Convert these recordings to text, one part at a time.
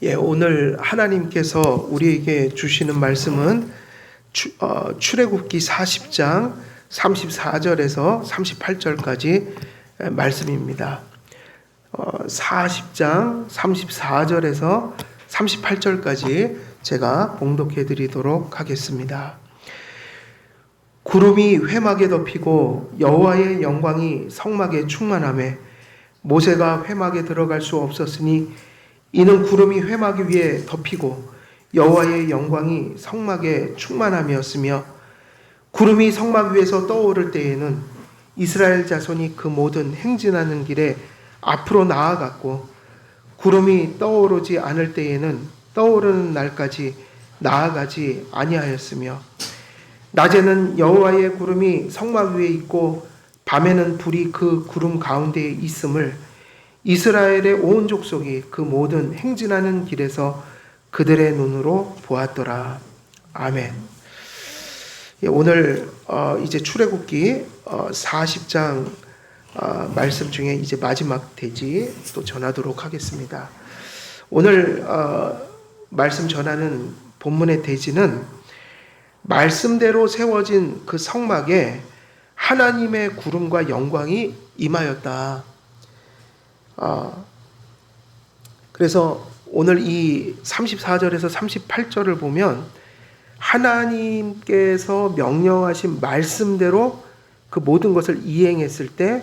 오늘 하나님께서 우리에게 주시는 말씀은 출애굽기 40장 34절에서 38절까지 말씀입니다. 40장 34절에서 38절까지 제가 봉독해 드리도록 하겠습니다. 구름이 회막에 덮이고 여호와의 영광이 성막에 충만하매 모세가 회막에 들어갈 수 없었으니 이는 구름이 회막 위에 덮이고 여호와의 영광이 성막에 충만함이었으며, 구름이 성막 위에서 떠오를 때에는 이스라엘 자손이 그 모든 행진하는 길에 앞으로 나아갔고, 구름이 떠오르지 않을 때에는 떠오르는 날까지 나아가지 아니하였으며, 낮에는 여호와의 구름이 성막 위에 있고 밤에는 불이 그 구름 가운데에 있음을 이스라엘의 온 족속이 그 모든 행진하는 길에서 그들의 눈으로 보았더라. 아멘. 오늘 이제 출애굽기 40장 말씀 중에 이제 마지막 대지 또 전하도록 하겠습니다. 오늘 말씀 전하는 본문의 대지는 말씀대로 세워진 그 성막에 하나님의 구름과 영광이 임하였다. 그래서 오늘 이 34절에서 38절을 보면 하나님께서 명령하신 말씀대로 그 모든 것을 이행했을 때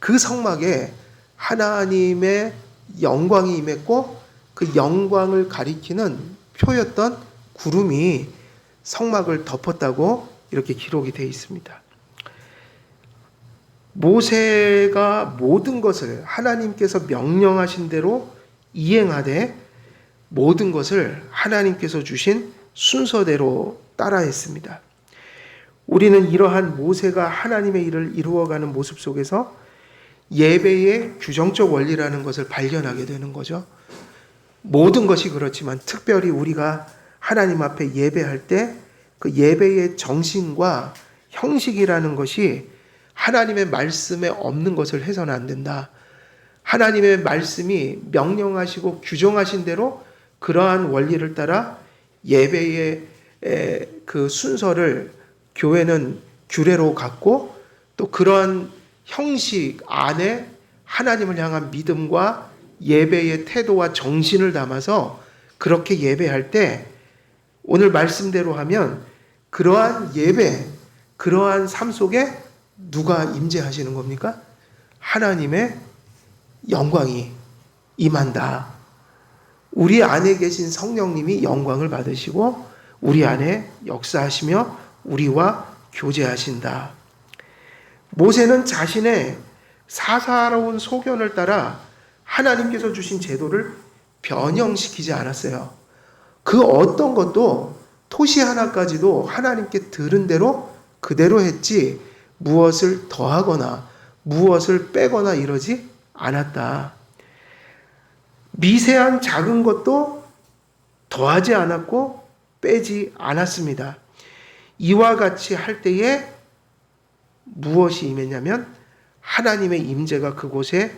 그 성막에 하나님의 영광이 임했고, 그 영광을 가리키는 표였던 구름이 성막을 덮었다고 이렇게 기록이 되어 있습니다. 모세가 모든 것을 하나님께서 명령하신 대로 이행하되 모든 것을 하나님께서 주신 순서대로 따라했습니다. 우리는 이러한 모세가 하나님의 일을 이루어가는 모습 속에서 예배의 규정적 원리라는 것을 발견하게 되는 거죠. 모든 것이 그렇지만 특별히 우리가 하나님 앞에 예배할 때 그 예배의 정신과 형식이라는 것이 하나님의 말씀에 없는 것을 해서는 안 된다. 하나님의 말씀이 명령하시고 규정하신 대로 그러한 원리를 따라 예배의 그 순서를 교회는 규례로 갖고, 또 그러한 형식 안에 하나님을 향한 믿음과 예배의 태도와 정신을 담아서 그렇게 예배할 때 오늘 말씀대로 하면 그러한 예배, 그러한 삶 속에 누가 임재하시는 겁니까? 하나님의 영광이 임한다. 우리 안에 계신 성령님이 영광을 받으시고 우리 안에 역사하시며 우리와 교제하신다. 모세는 자신의 사사로운 소견을 따라 하나님께서 주신 제도를 변형시키지 않았어요. 그 어떤 것도 토시 하나까지도 하나님께 들은 대로 그대로 했지 무엇을 더하거나 무엇을 빼거나 이러지 않았다. 미세한 작은 것도 더하지 않았고 빼지 않았습니다. 이와 같이 할 때에 무엇이 임했냐면 하나님의 임재가 그곳에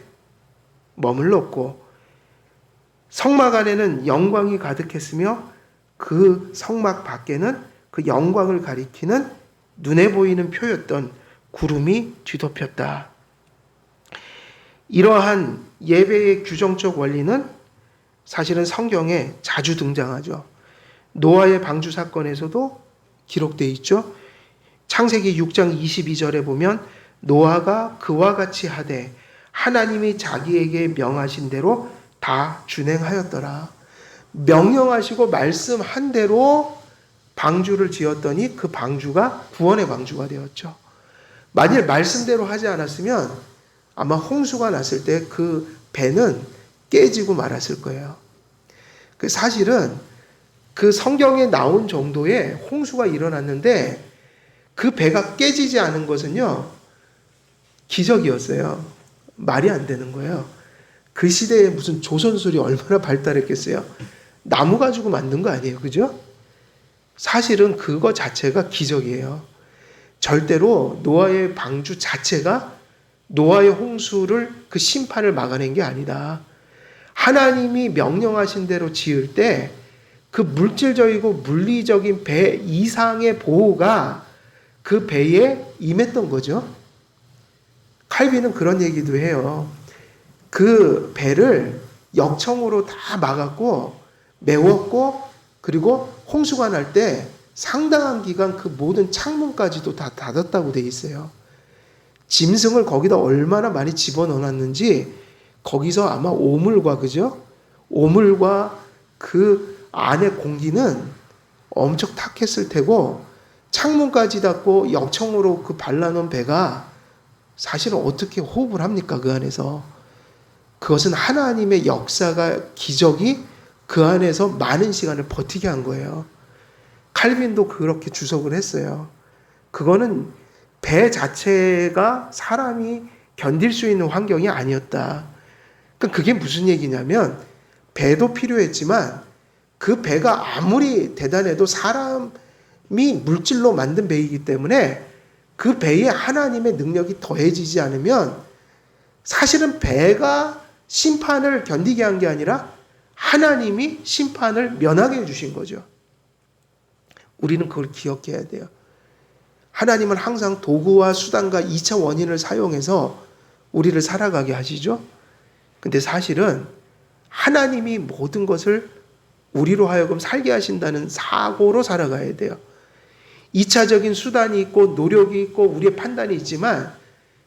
머물렀고, 성막 안에는 영광이 가득했으며 그 성막 밖에는 그 영광을 가리키는 눈에 보이는 표였던 구름이 뒤덮였다. 이러한 예배의 규정적 원리는 사실은 성경에 자주 등장하죠. 노아의 방주 사건에서도 기록되어 있죠. 창세기 6장 22절에 보면 노아가 그와 같이 하되 하나님이 자기에게 명하신 대로 다 준행하였더라. 명령하시고 말씀한 대로 방주를 지었더니 그 방주가 구원의 방주가 되었죠. 만일 말씀대로 하지 않았으면 아마 홍수가 났을 때 그 배는 깨지고 말았을 거예요. 사실은 그 성경에 나온 정도의 홍수가 일어났는데 그 배가 깨지지 않은 것은요, 기적이었어요. 말이 안 되는 거예요. 그 시대에 무슨 조선술이 얼마나 발달했겠어요. 나무 가지고 만든 거 아니에요. 그죠? 사실은 그거 자체가 기적이에요. 절대로 노아의 방주 자체가 노아의 홍수를 그 심판을 막아낸 게 아니다. 하나님이 명령하신 대로 지을 때 그 물질적이고 물리적인 배 이상의 보호가 그 배에 임했던 거죠. 칼빈은 그런 얘기도 해요. 그 배를 역청으로 다 막았고 메웠고, 그리고 홍수가 날 때 상당한 기간 그 모든 창문까지도 다 닫았다고 돼 있어요. 짐승을 거기다 얼마나 많이 집어넣어놨는지, 거기서 아마 오물과, 그죠? 오물과 그 안의 공기는 엄청 탁했을 테고, 창문까지 닫고 역청으로 그 발라놓은 배가 사실은 어떻게 호흡을 합니까? 그 안에서. 그것은 하나님의 역사가, 기적이 그 안에서 많은 시간을 버티게 한 거예요. 칼빈도 그렇게 주석을 했어요. 그거는 배 자체가 사람이 견딜 수 있는 환경이 아니었다. 그러니까 그게 무슨 얘기냐면, 배도 필요했지만 그 배가 아무리 대단해도 사람이 물질로 만든 배이기 때문에 그 배에 하나님의 능력이 더해지지 않으면, 사실은 배가 심판을 견디게 한 게 아니라 하나님이 심판을 면하게 해주신 거죠. 우리는 그걸 기억해야 돼요. 하나님은 항상 도구와 수단과 2차 원인을 사용해서 우리를 살아가게 하시죠. 근데 사실은 하나님이 모든 것을 우리로 하여금 살게 하신다는 사고로 살아가야 돼요. 2차적인 수단이 있고 노력이 있고 우리의 판단이 있지만,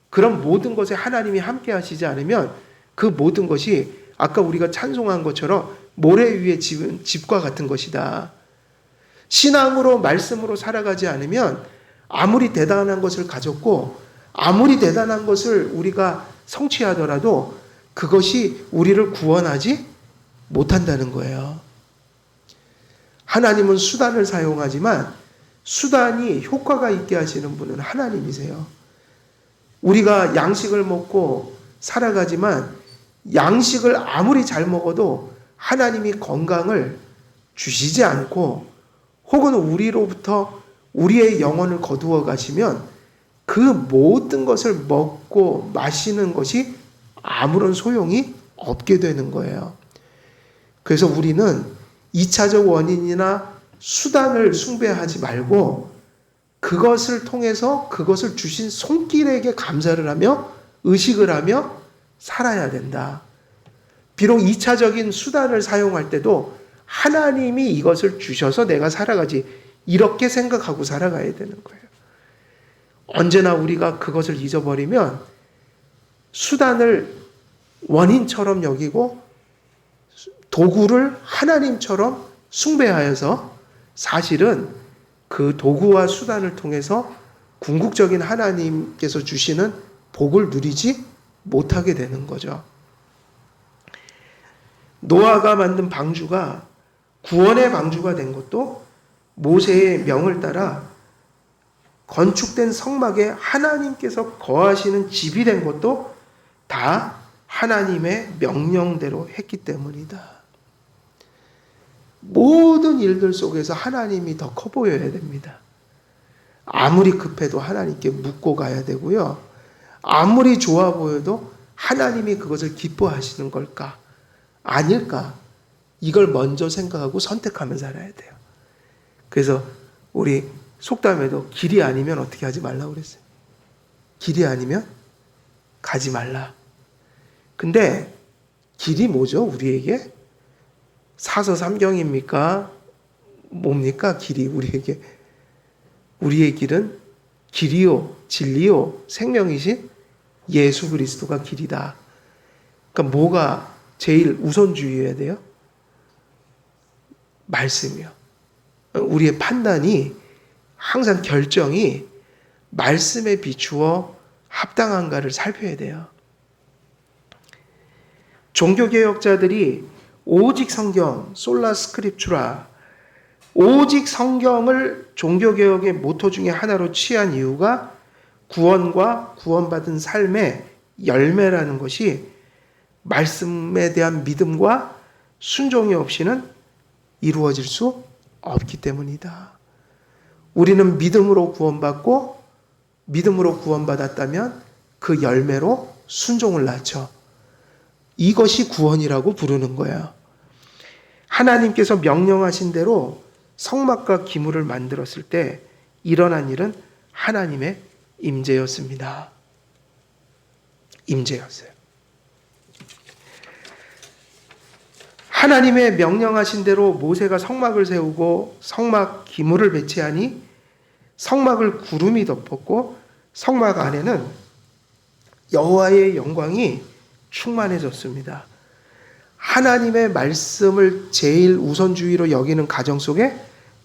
그런 모든 것에 하나님이 함께 하시지 않으면 그 모든 것이 아까 우리가 찬송한 것처럼 모래 위에 지은 집과 같은 것이다. 신앙으로, 말씀으로 살아가지 않으면 아무리 대단한 것을 가졌고 아무리 대단한 것을 우리가 성취하더라도 그것이 우리를 구원하지 못한다는 거예요. 하나님은 수단을 사용하지만 수단이 효과가 있게 하시는 분은 하나님이세요. 우리가 양식을 먹고 살아가지만 양식을 아무리 잘 먹어도 하나님이 건강을 주시지 않고, 혹은 우리로부터 우리의 영혼을 거두어 가시면 그 모든 것을 먹고 마시는 것이 아무런 소용이 없게 되는 거예요. 그래서 우리는 2차적 원인이나 수단을 숭배하지 말고 그것을 통해서 그것을 주신 손길에게 감사를 하며 의식을 하며 살아야 된다. 비록 2차적인 수단을 사용할 때도 하나님이 이것을 주셔서 내가 살아가지, 이렇게 생각하고 살아가야 되는 거예요. 언제나 우리가 그것을 잊어버리면 수단을 원인처럼 여기고 도구를 하나님처럼 숭배하여서 사실은 그 도구와 수단을 통해서 궁극적인 하나님께서 주시는 복을 누리지 못하게 되는 거죠. 노아가 만든 방주가 구원의 방주가 된 것도 모세의 명을 따라 건축된 성막에 하나님께서 거하시는 집이 된 것도 다 하나님의 명령대로 했기 때문이다. 모든 일들 속에서 하나님이 더 커 보여야 됩니다. 아무리 급해도 하나님께 묻고 가야 되고요. 아무리 좋아 보여도 하나님이 그것을 기뻐하시는 걸까? 아닐까? 이걸 먼저 생각하고 선택하며 살아야 돼요. 그래서 우리 속담에도 길이 아니면 어떻게 하지 말라고 그랬어요. 길이 아니면 가지 말라. 근데 길이 뭐죠? 우리에게? 사서삼경입니까? 뭡니까? 길이 우리에게. 우리의 길은 길이요, 진리요, 생명이신 예수 그리스도가 길이다. 그러니까 뭐가 제일 우선주의해야 돼요? 말씀이요. 우리의 판단이 항상 결정이 말씀에 비추어 합당한가를 살펴야 돼요. 종교개혁자들이 오직 성경, 솔라 스크립추라, 오직 성경을 종교개혁의 모토 중에 하나로 취한 이유가 구원과 구원받은 삶의 열매라는 것이 말씀에 대한 믿음과 순종이 없이는 이루어질 수 없기 때문이다. 우리는 믿음으로 구원받고 믿음으로 구원받았다면 그 열매로 순종을 낳죠. 이것이 구원이라고 부르는 거예요. 하나님께서 명령하신 대로 성막과 기물을 만들었을 때 일어난 일은 하나님의 임재였습니다. 임재였어요. 하나님의 명령하신 대로 모세가 성막을 세우고 성막 기물을 배치하니 성막을 구름이 덮었고 성막 안에는 여호와의 영광이 충만해졌습니다. 하나님의 말씀을 제일 우선주의로 여기는 가정 속에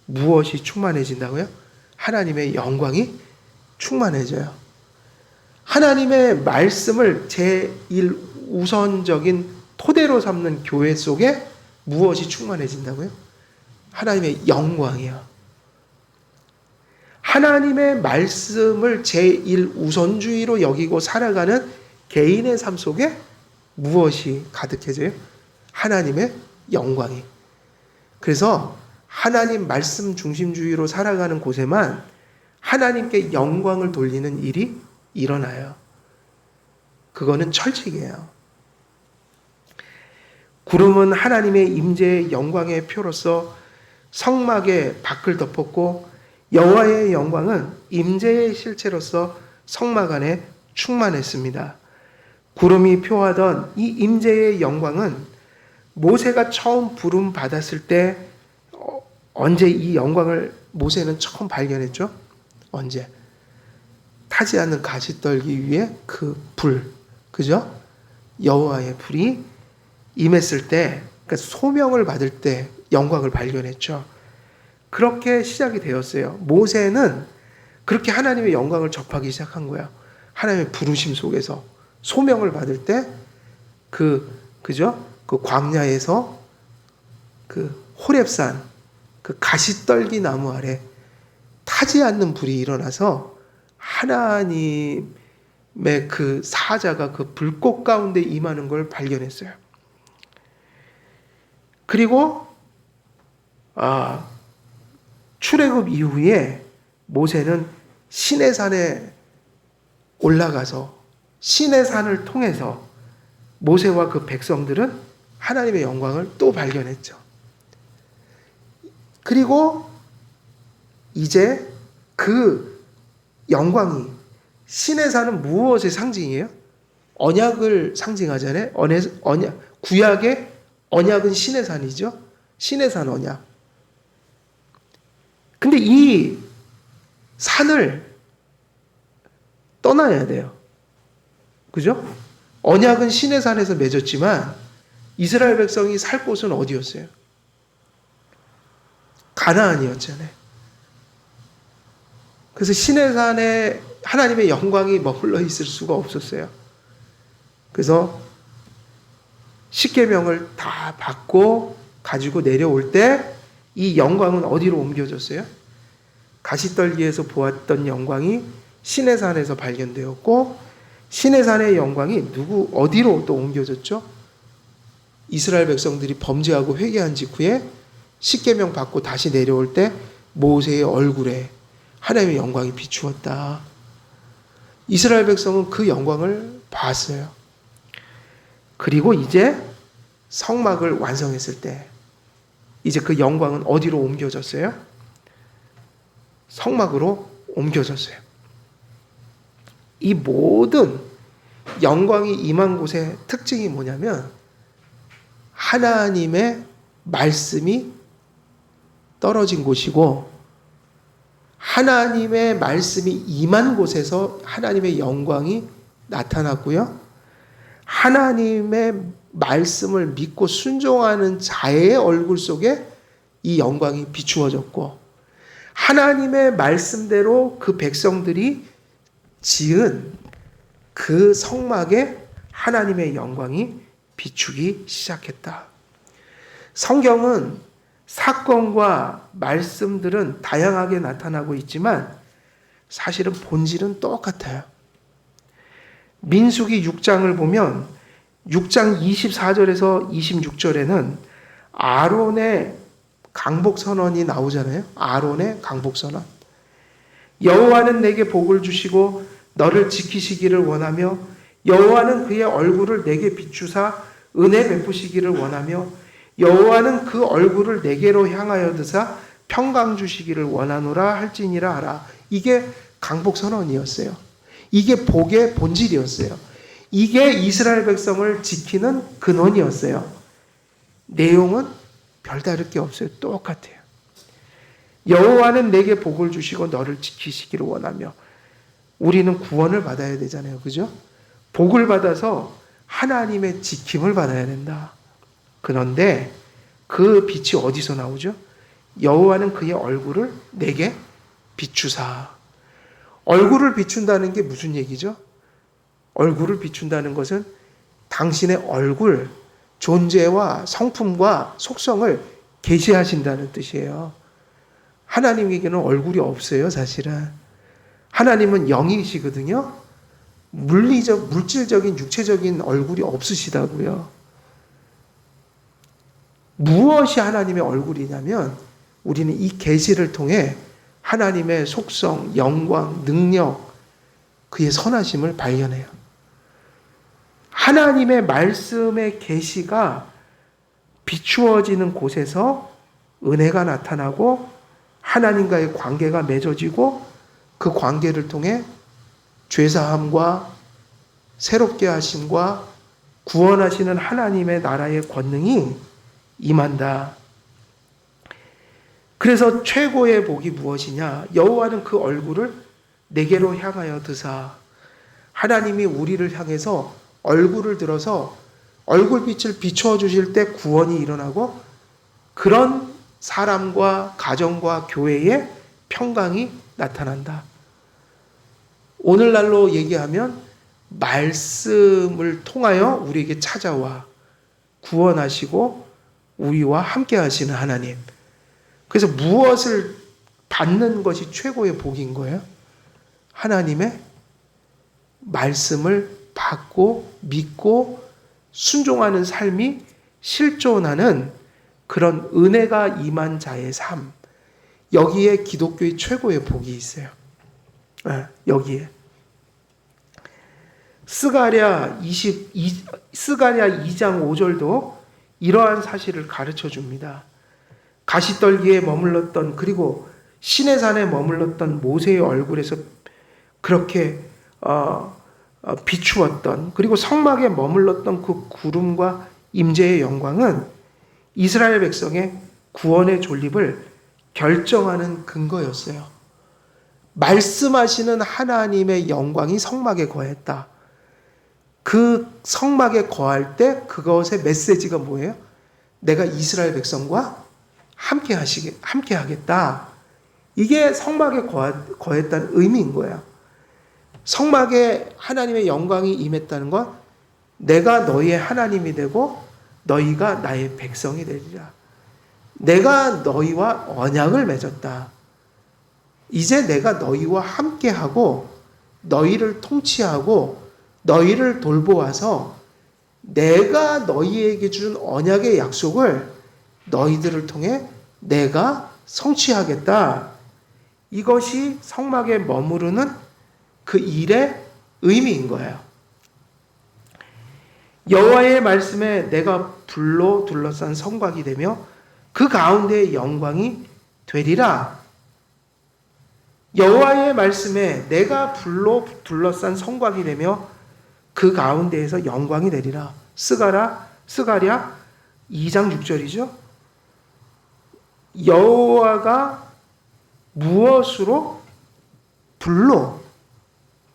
무엇이 충만해진다고요? 하나님의 영광이 충만해져요. 하나님의 말씀을 제일 우선적인 토대로 삼는 교회 속에 무엇이 충만해진다고요? 하나님의 영광이요. 하나님의 말씀을 제일 우선주의로 여기고 살아가는 개인의 삶 속에 무엇이 가득해져요? 하나님의 영광이. 그래서 하나님 말씀 중심주의로 살아가는 곳에만 하나님께 영광을 돌리는 일이 일어나요. 그거는 철칙이에요. 구름은 하나님의 임재의 영광의 표로서 성막의 밖을 덮었고 여호와의 영광은 임재의 실체로서 성막 안에 충만했습니다. 구름이 표하던 이 임재의 영광은 모세가 처음 부름 받았을 때 언제 이 영광을 모세는 처음 발견했죠? 언제? 타지 않는 가시떨기 위에 그 불, 그죠? 여호와의 불이 임했을 때, 그러니까 소명을 받을 때 영광을 발견했죠. 그렇게 시작이 되었어요. 모세는 그렇게 하나님의 영광을 접하기 시작한 거야. 하나님의 부르심 속에서 소명을 받을 때 그죠? 그 광야에서 그 호렙산 그 가시떨기 나무 아래 타지 않는 불이 일어나서 하나님의 그 사자가 그 불꽃 가운데 임하는 걸 발견했어요. 그리고 출애굽 이후에 모세는 시내산에 올라가서 시내산을 통해서 모세와 그 백성들은 하나님의 영광을 또 발견했죠. 그리고 이제 그 영광이 시내산은 무엇의 상징이에요? 언약을 상징하잖아요. 구약의 언약은 시내산이죠. 시내산 언약. 근데 이 산을 떠나야 돼요. 그죠? 언약은 시내산에서 맺었지만 이스라엘 백성이 살 곳은 어디였어요? 가나안이었잖아요. 그래서 시내산에 하나님의 영광이 머물러 있을 수가 없었어요. 그래서 십계명을 다 받고 가지고 내려올 때 이 영광은 어디로 옮겨졌어요? 가시떨기에서 보았던 영광이 시내산에서 발견되었고 시내산의 영광이 어디로 또 옮겨졌죠? 이스라엘 백성들이 범죄하고 회개한 직후에 십계명 받고 다시 내려올 때 모세의 얼굴에 하나님의 영광이 비추었다. 이스라엘 백성은 그 영광을 봤어요. 그리고 이제 성막을 완성했을 때 이제 그 영광은 어디로 옮겨졌어요? 성막으로 옮겨졌어요. 이 모든 영광이 임한 곳의 특징이 뭐냐면 하나님의 말씀이 떨어진 곳이고 하나님의 말씀이 임한 곳에서 하나님의 영광이 나타났고요. 하나님의 말씀을 믿고 순종하는 자의 얼굴 속에 이 영광이 비추어졌고 하나님의 말씀대로 그 백성들이 지은 그 성막에 하나님의 영광이 비추기 시작했다. 성경은 사건과 말씀들은 다양하게 나타나고 있지만 사실은 본질은 똑같아요. 민수기 6장을 보면 6장 24절에서 26절에는 아론의 강복선언이 나오잖아요. 아론의 강복선언. 여호와는 내게 복을 주시고 너를 지키시기를 원하며 여호와는 그의 얼굴을 내게 비추사 은혜 베푸시기를 원하며 여호와는 그 얼굴을 내게로 향하여 드사 평강 주시기를 원하노라 할지니라 하라. 이게 강복 선언이었어요. 이게 복의 본질이었어요. 이게 이스라엘 백성을 지키는 근원이었어요. 내용은 별다를 게 없어요. 똑같아요. 여호와는 내게 복을 주시고 너를 지키시기를 원하며, 우리는 구원을 받아야 되잖아요. 그죠? 복을 받아서 하나님의 지킴을 받아야 된다. 그런데 그 빛이 어디서 나오죠? 여호와는 그의 얼굴을 내게 비추사. 얼굴을 비춘다는 게 무슨 얘기죠? 얼굴을 비춘다는 것은 당신의 얼굴, 존재와 성품과 속성을 계시하신다는 뜻이에요. 하나님에게는 얼굴이 없어요, 사실은. 하나님은 영이시거든요. 물질적인, 육체적인 얼굴이 없으시다고요. 무엇이 하나님의 얼굴이냐면, 우리는 이 계시를 통해 하나님의 속성, 영광, 능력, 그의 선하심을 발견해요. 하나님의 말씀의 계시가 비추어지는 곳에서 은혜가 나타나고 하나님과의 관계가 맺어지고 그 관계를 통해 죄사함과 새롭게 하심과 구원하시는 하나님의 나라의 권능이 임한다. 그래서 최고의 복이 무엇이냐? 여호와는 그 얼굴을 내게로 향하여 드사. 하나님이 우리를 향해서 얼굴을 들어서 얼굴빛을 비추어 주실 때 구원이 일어나고, 그런 사람과 가정과 교회에 평강이 나타난다. 오늘날로 얘기하면 말씀을 통하여 우리에게 찾아와 구원하시고 우리와 함께 하시는 하나님. 그래서 무엇을 받는 것이 최고의 복인 거예요? 하나님의 말씀을 받고 믿고 순종하는 삶이 실존하는 그런 은혜가 임한 자의 삶. 여기에 기독교의 최고의 복이 있어요. 여기에. 스가랴 2장 5절도 이러한 사실을 가르쳐 줍니다. 가시떨기에 머물렀던, 그리고 시내산에 머물렀던 모세의 얼굴에서 그렇게 비추었던, 그리고 성막에 머물렀던 그 구름과 임재의 영광은 이스라엘 백성의 구원의 존립을 결정하는 근거였어요. 말씀하시는 하나님의 영광이 성막에 거했다. 그 성막에 거할 때 그것의 메시지가 뭐예요? 내가 이스라엘 백성과 함께 하겠다. 이게 성막에 거했다는 의미인 거예요. 성막에 하나님의 영광이 임했다는 건 내가 너희의 하나님이 되고 너희가 나의 백성이 되리라. 내가 너희와 언약을 맺었다. 이제 내가 너희와 함께하고 너희를 통치하고 너희를 돌보아서 내가 너희에게 준 언약의 약속을 너희들을 통해 내가 성취하겠다. 이것이 성막에 머무르는 그 일의 의미인 거예요. 여호와의 말씀에 내가 불로 둘러싼 성곽이 되며 그 가운데에 영광이 되리라. 여호와의 말씀에 내가 불로 둘러싼 성곽이 되며 그 가운데에서 영광이 되리라. 스가랴 2장 6절이죠. 여호와가 무엇으로? 불로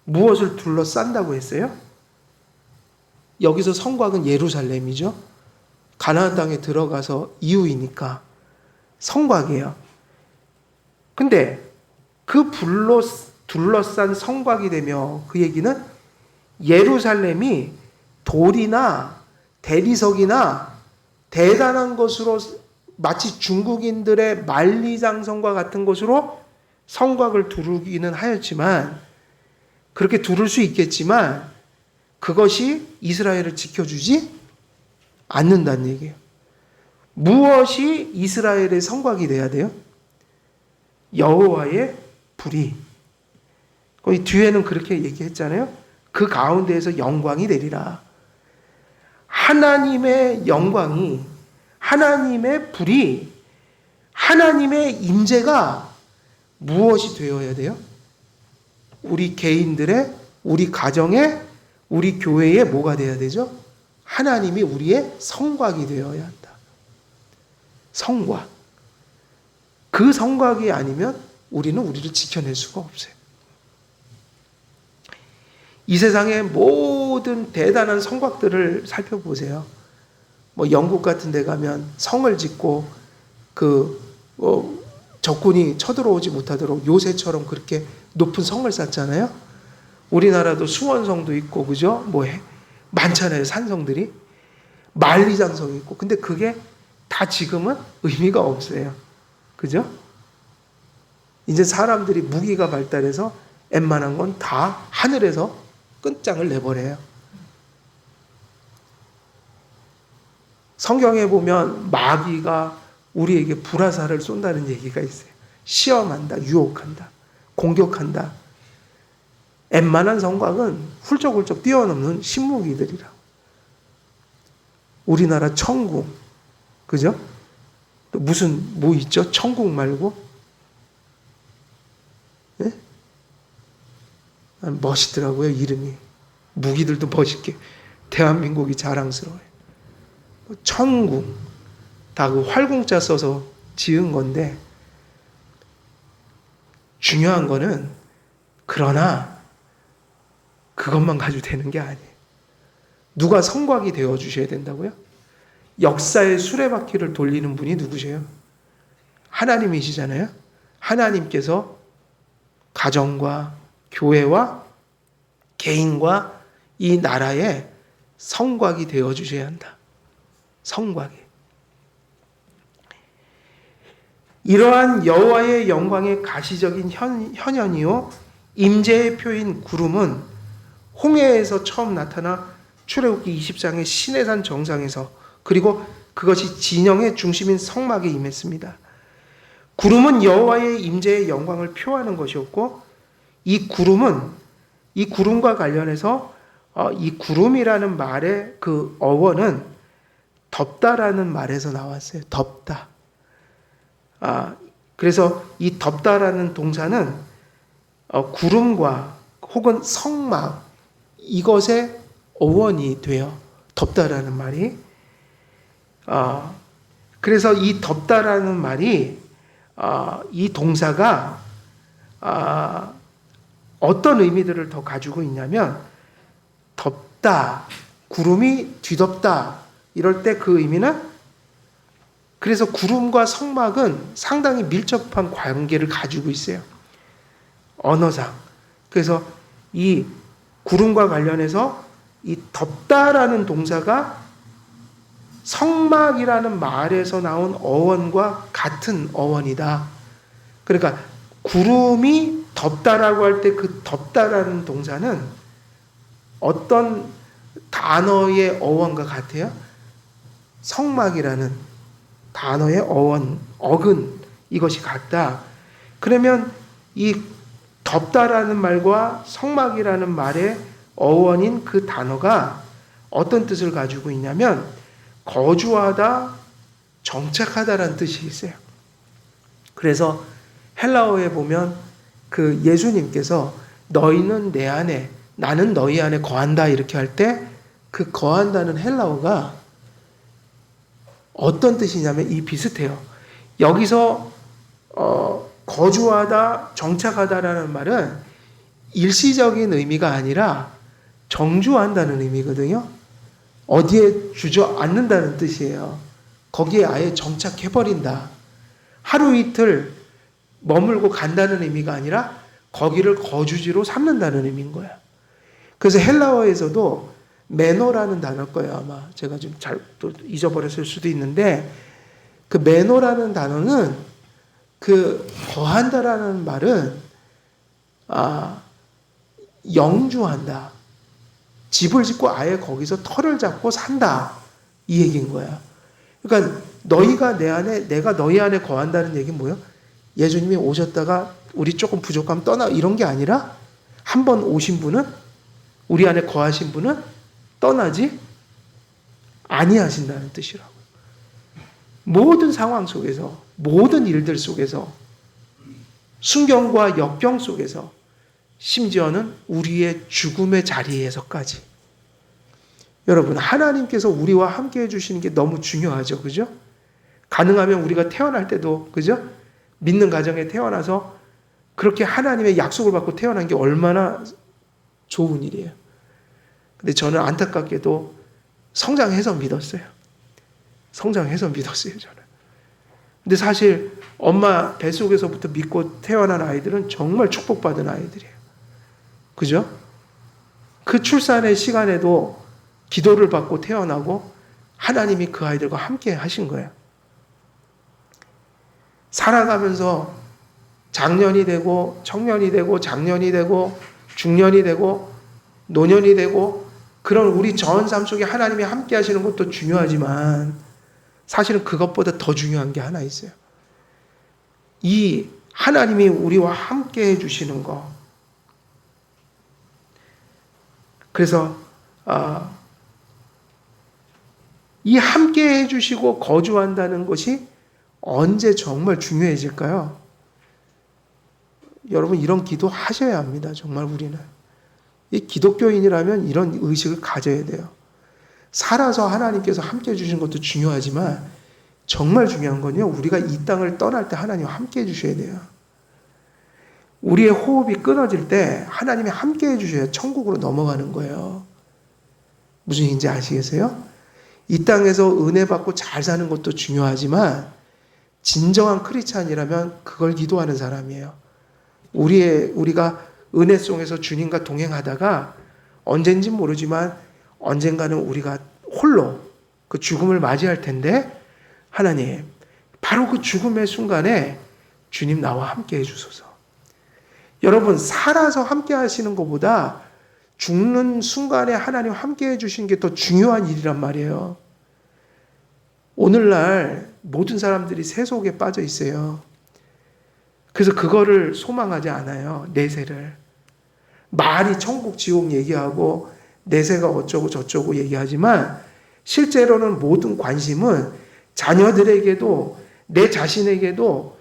무엇을 둘러싼다고 했어요? 여기서 성곽은 예루살렘이죠. 가나안 땅에 들어가서 이후이니까 성곽이에요. 근데 그 불로 둘러싼 성곽이 되며, 그 얘기는 예루살렘이 돌이나 대리석이나 대단한 것으로, 마치 중국인들의 만리장성과 같은 것으로 성곽을 두르기는 하였지만, 그렇게 두를 수 있겠지만 그것이 이스라엘을 지켜주지 않는다는 얘기예요. 무엇이 이스라엘의 성곽이 돼야 돼요? 여호와의 불이. 거기 뒤에는 그렇게 얘기했잖아요. 그 가운데에서 영광이 되리라. 하나님의 영광이, 하나님의 불이, 하나님의 임재가 무엇이 되어야 돼요? 우리 개인들의, 우리 가정의, 우리 교회의 뭐가 되어야 되죠? 하나님이 우리의 성곽이 되어야 한다. 성곽. 그 성곽이 아니면 우리는 우리를 지켜낼 수가 없어요. 이 세상의 모든 대단한 성곽들을 살펴보세요. 뭐 영국 같은 데 가면 성을 짓고 적군이 쳐들어오지 못하도록 요새처럼 그렇게 높은 성을 쌓잖아요. 우리나라도 수원성도 있고, 그죠? 많잖아요, 산성들이. 만리장성이 있고. 근데 그게 다 지금은 의미가 없어요. 그죠? 이제 사람들이 무기가 발달해서 웬만한 건 다 하늘에서 끝장을 내버려요. 성경에 보면 마귀가 우리에게 불화살을 쏜다는 얘기가 있어요. 시험한다, 유혹한다, 공격한다. 웬만한 성곽은 훌쩍훌쩍 뛰어넘는 신무기들이라. 우리나라 천궁, 그죠? 또 뭐 있죠? 천궁 말고? 네? 멋있더라고요, 이름이. 무기들도 멋있게. 대한민국이 자랑스러워요. 천궁. 다 그 활궁자 써서 지은 건데, 중요한 거는, 그러나, 그것만 가지고 되는 게 아니에요. 누가 성곽이 되어 주셔야 된다고요? 역사의 수레바퀴를 돌리는 분이 누구세요? 하나님이시잖아요. 하나님께서 가정과 교회와 개인과 이 나라의 성곽이 되어 주셔야 한다. 성곽이. 이러한 여호와의 영광의 가시적인 현현이요 임재의 표인 구름은 홍해에서 처음 나타나 출애굽기 20장의 시내산 정상에서, 그리고 그것이 진영의 중심인 성막에 임했습니다. 구름은 여호와의 임재의 영광을 표하는 것이었고, 이 구름과 관련해서 이 구름이라는 말의 그 어원은 덥다라는 말에서 나왔어요. 덥다. 그래서 이 덥다라는 동사는 구름과 혹은 성막, 이것의 어원이 돼요. 덥다라는 말이. 그래서 이 덥다라는 말이, 이 동사가 어떤 의미들을 더 가지고 있냐면, 덥다, 구름이 뒤덮다, 이럴 때 그 의미는, 그래서 구름과 성막은 상당히 밀접한 관계를 가지고 있어요. 언어상. 그래서 이 구름과 관련해서 이 덥다라는 동사가 성막이라는 말에서 나온 어원과 같은 어원이다. 그러니까 구름이 덥다라고 할 때 그 덥다라는 동사는 어떤 단어의 어원과 같아요? 성막이라는 단어의 어원, 어근, 이것이 같다. 그러면 이 덥다라는 말과 성막이라는 말의 어원인 그 단어가 어떤 뜻을 가지고 있냐면, 거주하다, 정착하다라는 뜻이 있어요. 그래서 헬라어에 보면 그 예수님께서 너희는 내 안에, 나는 너희 안에 거한다, 이렇게 할 때 그 거한다는 헬라어가 어떤 뜻이냐면 이 비슷해요. 여기서 거주하다, 정착하다라는 말은 일시적인 의미가 아니라 정주한다는 의미거든요. 어디에 주저앉는다는 뜻이에요. 거기에 아예 정착해버린다. 하루 이틀 머물고 간다는 의미가 아니라 거기를 거주지로 삼는다는 의미인 거야. 그래서 헬라어에서도 매노라는 단어일 거예요, 아마. 제가 좀 잘 또 잊어버렸을 수도 있는데, 그 매노라는 단어는 그 거한다라는 말은 영주한다. 집을 짓고 아예 거기서 터를 잡고 산다. 이 얘기인 거야. 그러니까 너희가 내 안에, 내가 너희 안에 거한다는 얘기는 뭐예요? 예수님이 오셨다가 우리 조금 부족하면 떠나, 이런 게 아니라 한 번 오신 분은, 우리 안에 거하신 분은 떠나지 아니하신다는 뜻이라고요. 모든 상황 속에서, 모든 일들 속에서, 순경과 역경 속에서, 심지어는 우리의 죽음의 자리에서까지. 여러분, 하나님께서 우리와 함께 해주시는 게 너무 중요하죠. 그죠? 가능하면 우리가 태어날 때도, 그죠? 믿는 가정에 태어나서 그렇게 하나님의 약속을 받고 태어난 게 얼마나 좋은 일이에요. 근데 저는 안타깝게도 성장해서 믿었어요. 성장해서 믿었어요, 저는. 근데 사실 엄마 뱃속에서부터 믿고 태어난 아이들은 정말 축복받은 아이들이에요. 그죠? 그 출산의 시간에도 기도를 받고 태어나고 하나님이 그 아이들과 함께 하신 거예요. 살아가면서 장년이 되고 청년이 되고 장년이 되고 중년이 되고 노년이 되고 그런 우리 전 삶 속에 하나님이 함께 하시는 것도 중요하지만 사실은 그것보다 더 중요한 게 하나 있어요. 이 하나님이 우리와 함께 해주시는 거. 그래서 이 함께 해주시고 거주한다는 것이 언제 정말 중요해질까요? 여러분 이런 기도 하셔야 합니다. 정말 우리는. 이 기독교인이라면 이런 의식을 가져야 돼요. 살아서 하나님께서 함께 해주신 것도 중요하지만 정말 중요한 건요. 우리가 이 땅을 떠날 때 하나님 함께 해주셔야 돼요. 우리의 호흡이 끊어질 때 하나님이 함께 해주셔야 천국으로 넘어가는 거예요. 무슨 얘기인지 아시겠어요? 이 땅에서 은혜 받고 잘 사는 것도 중요하지만 진정한 크리스찬이라면 그걸 기도하는 사람이에요. 우리가 은혜 속에서 주님과 동행하다가 언젠지 모르지만 언젠가는 우리가 홀로 그 죽음을 맞이할 텐데 하나님 바로 그 죽음의 순간에 주님 나와 함께 해주소서. 여러분 살아서 함께 하시는 것보다 죽는 순간에 하나님 함께 해주시는 게 더 중요한 일이란 말이에요. 오늘날 모든 사람들이 세속에 빠져 있어요. 그래서 그거를 소망하지 않아요. 내세를. 말이 천국 지옥 얘기하고 내세가 어쩌고 저쩌고 얘기하지만 실제로는 모든 관심은 자녀들에게도 내 자신에게도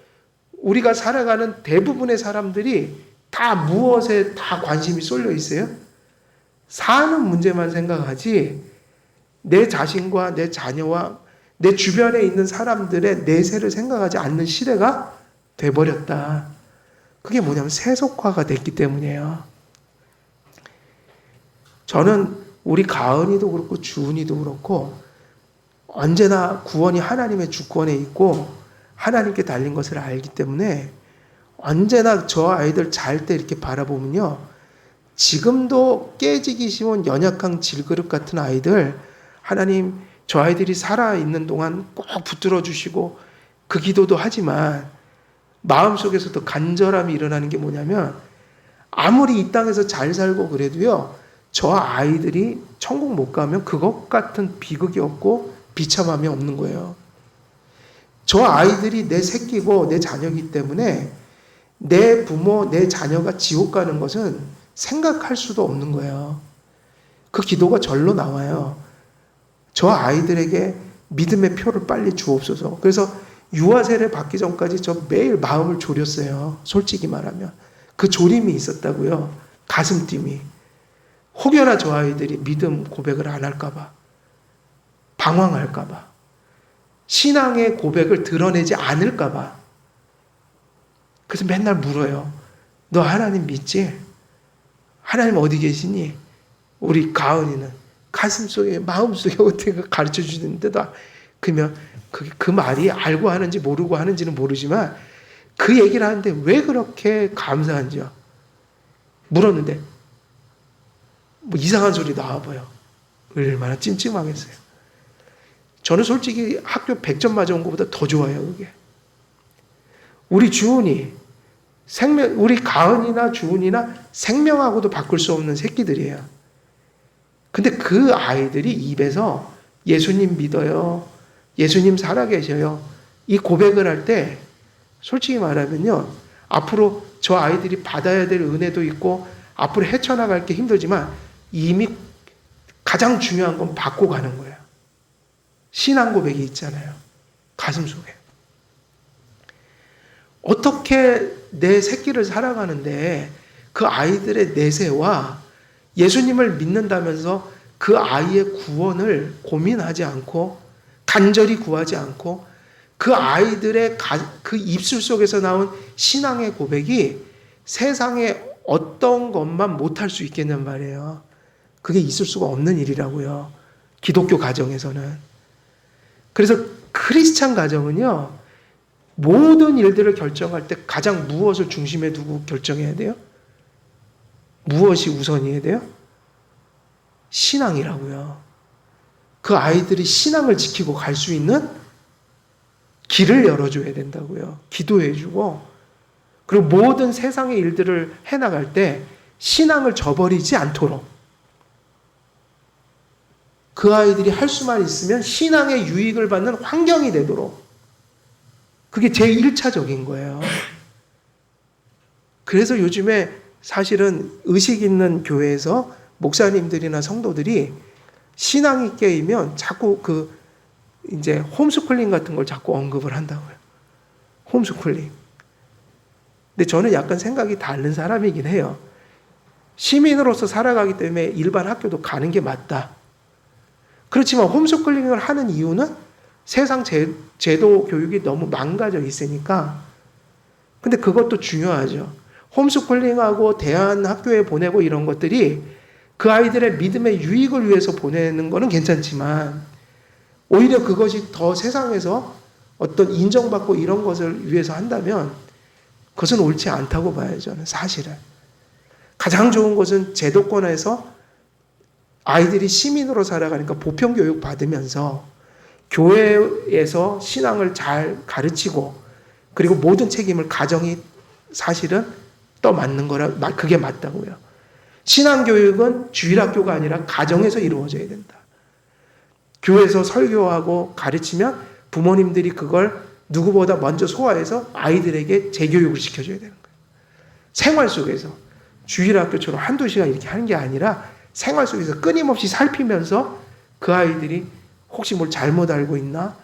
우리가 살아가는 대부분의 사람들이 다 무엇에 다 관심이 쏠려 있어요? 사는 문제만 생각하지 내 자신과 내 자녀와 내 주변에 있는 사람들의 내세를 생각하지 않는 시대가 돼버렸다. 그게 뭐냐면 세속화가 됐기 때문이에요. 저는 우리 가은이도 그렇고 주은이도 그렇고 언제나 구원이 하나님의 주권에 있고 하나님께 달린 것을 알기 때문에 언제나 저 아이들 잘 때 이렇게 바라보면요. 지금도 깨지기 쉬운 연약한 질그릇 같은 아이들 하나님 저 아이들이 살아있는 동안 꼭 붙들어 주시고 그 기도도 하지만 마음속에서도 간절함이 일어나는 게 뭐냐면 아무리 이 땅에서 잘 살고 그래도요. 저 아이들이 천국 못 가면 그것 같은 비극이 없고 비참함이 없는 거예요. 저 아이들이 내 새끼고 내 자녀이기 때문에 내 부모, 내 자녀가 지옥 가는 것은 생각할 수도 없는 거예요. 그 기도가 절로 나와요. 저 아이들에게 믿음의 표를 빨리 주옵소서. 그래서 유아세례 받기 전까지 저 매일 마음을 졸였어요. 솔직히 말하면. 그 졸임이 있었다고요. 가슴 띵이. 혹여나 저 아이들이 믿음 고백을 안 할까봐. 방황할까봐. 신앙의 고백을 드러내지 않을까봐. 그래서 맨날 물어요. 너 하나님 믿지? 하나님 어디 계시니? 우리 가은이는 가슴속에 마음속에 어떻게 가르쳐 주는데도 그러면 그 말이 알고 하는지 모르고 하는지는 모르지만 그 얘기를 하는데 왜 그렇게 감사한지요? 물었는데 뭐 이상한 소리 나와봐요. 얼마나 찜찜하겠어요. 저는 솔직히 학교 100점 맞아온 것보다 더 좋아요. 그게. 우리 주은이 우리 가은이나 주은이나 생명하고도 바꿀 수 없는 새끼들이에요. 근데 그 아이들이 입에서 예수님 믿어요. 예수님 살아계셔요. 이 고백을 할 때 솔직히 말하면요. 앞으로 저 아이들이 받아야 될 은혜도 있고 앞으로 헤쳐나갈 게 힘들지만 이미 가장 중요한 건 받고 가는 거예요. 신앙 고백이 있잖아요. 가슴 속에. 어떻게 내 새끼를 살아가는데 그 아이들의 내세와 예수님을 믿는다면서 그 아이의 구원을 고민하지 않고 간절히 구하지 않고 그 아이들의 그 입술 속에서 나온 신앙의 고백이 세상에 어떤 것만 못할 수 있겠냔 말이에요. 그게 있을 수가 없는 일이라고요. 기독교 가정에서는. 그래서 크리스찬 가정은요, 모든 일들을 결정할 때 가장 무엇을 중심에 두고 결정해야 돼요? 무엇이 우선이어야 돼요? 신앙이라고요. 그 아이들이 신앙을 지키고 갈 수 있는 길을 열어줘야 된다고요. 기도해주고, 그리고 모든 세상의 일들을 해나갈 때 신앙을 저버리지 않도록 그 아이들이 할 수만 있으면 신앙의 유익을 받는 환경이 되도록, 그게 제일 1차적인 거예요. 그래서 요즘에 사실은 의식 있는 교회에서 목사님들이나 성도들이 신앙이 깨이면 자꾸 이제 홈스쿨링 같은 걸 자꾸 언급을 한다고요. 홈스쿨링. 근데 저는 약간 생각이 다른 사람이긴 해요. 시민으로서 살아가기 때문에 일반 학교도 가는 게 맞다. 그렇지만 홈스쿨링을 하는 이유는 세상 제도 교육이 너무 망가져 있으니까. 근데 그것도 중요하죠. 홈스쿨링하고 대안학교에 보내고 이런 것들이 그 아이들의 믿음의 유익을 위해서 보내는 거는 괜찮지만 오히려 그것이 더 세상에서 어떤 인정받고 이런 것을 위해서 한다면 그것은 옳지 않다고 봐요, 저는 사실은. 가장 좋은 것은 제도권에서 아이들이 시민으로 살아가니까 보편교육 받으면서 교회에서 신앙을 잘 가르치고 그리고 모든 책임을 가정이 사실은 떠맡는 거라, 그게 맞다고요. 신앙교육은 주일학교가 아니라 가정에서 이루어져야 된다. 교회에서 설교하고 가르치면 부모님들이 그걸 누구보다 먼저 소화해서 아이들에게 재교육을 시켜줘야 되는 거예요. 생활 속에서 주일학교처럼 한두 시간 이렇게 하는 게 아니라 생활 속에서 끊임없이 살피면서 그 아이들이 혹시 뭘 잘못 알고 있나?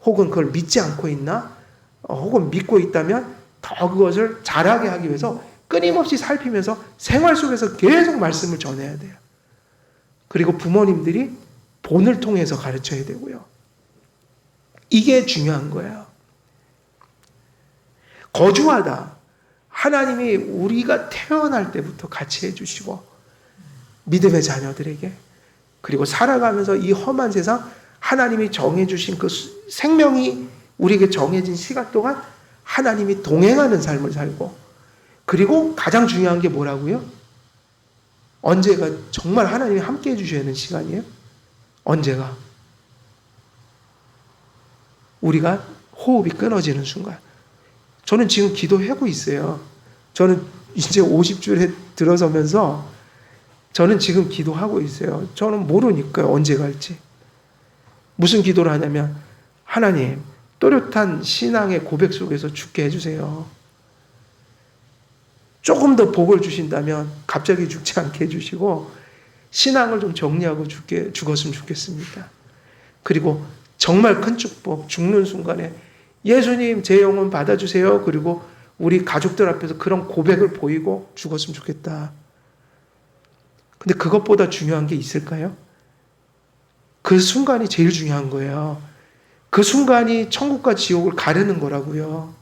혹은 그걸 믿지 않고 있나? 혹은 믿고 있다면 더 그것을 잘하게 하기 위해서 끊임없이 살피면서 생활 속에서 계속 말씀을 전해야 돼요. 그리고 부모님들이 본을 통해서 가르쳐야 되고요. 이게 중요한 거예요. 거주하다. 하나님이 우리가 태어날 때부터 같이 해주시고 믿음의 자녀들에게 그리고 살아가면서 이 험한 세상 하나님이 정해주신 그 생명이 우리에게 정해진 시간 동안 하나님이 동행하는 삶을 살고 그리고 가장 중요한 게 뭐라고요? 언제가 정말 하나님이 함께 해주셔야 하는 시간이에요? 언제가? 우리가 호흡이 끊어지는 순간. 저는 지금 기도하고 있어요. 저는 이제 50줄에 들어서면서 저는 지금 기도하고 있어요. 저는 모르니까요. 언제 갈지. 무슨 기도를 하냐면 하나님 또렷한 신앙의 고백 속에서 죽게 해주세요. 조금 더 복을 주신다면 갑자기 죽지 않게 해주시고 신앙을 좀 정리하고 죽었으면 좋겠습니다. 그리고 정말 큰 축복, 죽는 순간에 예수님 제 영혼 받아주세요. 그리고 우리 가족들 앞에서 그런 고백을 보이고 죽었으면 좋겠다. 근데 그것보다 중요한 게 있을까요? 그 순간이 제일 중요한 거예요. 그 순간이 천국과 지옥을 가르는 거라고요.